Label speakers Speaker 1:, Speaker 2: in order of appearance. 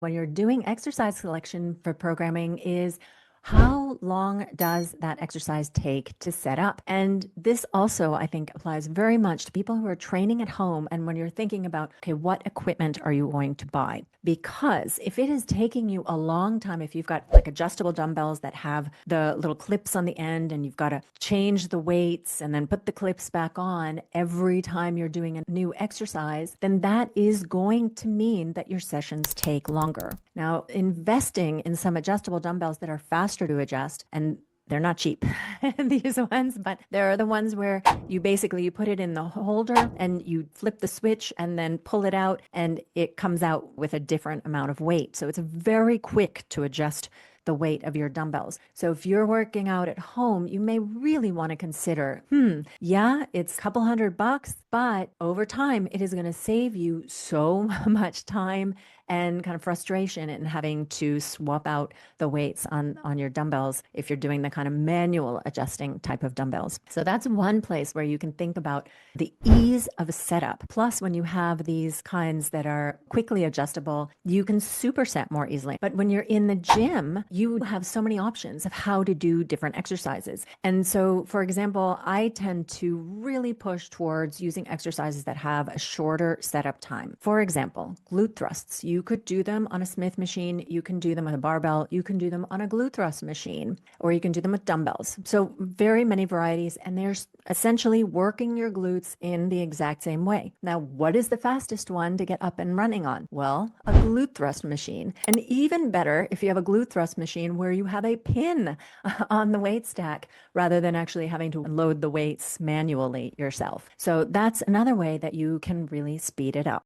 Speaker 1: when you're doing exercise selection for programming is how long does that exercise take to set up? And this also, I think, applies very much to people who are training at home. And when you're thinking about, okay, what equipment are you going to buy? Because if it is taking you a long time, if you've got like adjustable dumbbells that have the little clips on the end and you've got to change the weights and then put the clips back on every time you're doing a new exercise, then that is going to mean that your sessions take longer. Now, investing in some adjustable dumbbells that are faster to adjust, and they're not cheap, these ones, but they're the ones where you put it in the holder and you flip the switch and then pull it out and it comes out with a different amount of weight. So it's very quick to adjust the weight of your dumbbells. So if you're working out at home, you may really want to consider, yeah, it's a couple $100, but over time, it is going to save you so much time and kind of frustration in having to swap out the weights on your dumbbells if you're doing the kind of manual adjusting type of dumbbells. So that's one place where you can think about the ease of a setup. Plus, when you have these kinds that are quickly adjustable, you can superset more easily. But when you're in the gym, you have so many options of how to do different exercises. And so, for example, I tend to really push towards using exercises that have a shorter setup time. For example, glute thrusts. You could do them on a Smith machine. You can do them with a barbell. You can do them on a glute thrust machine, or you can do them with dumbbells. So very many varieties, and they're essentially working your glutes in the exact same way. Now, what is the fastest one to get up and running on? Well, a glute thrust machine. And even better if you have a glute thrust machine where you have a pin on the weight stack rather than actually having to load the weights manually yourself. So that's another way that you can really speed it up.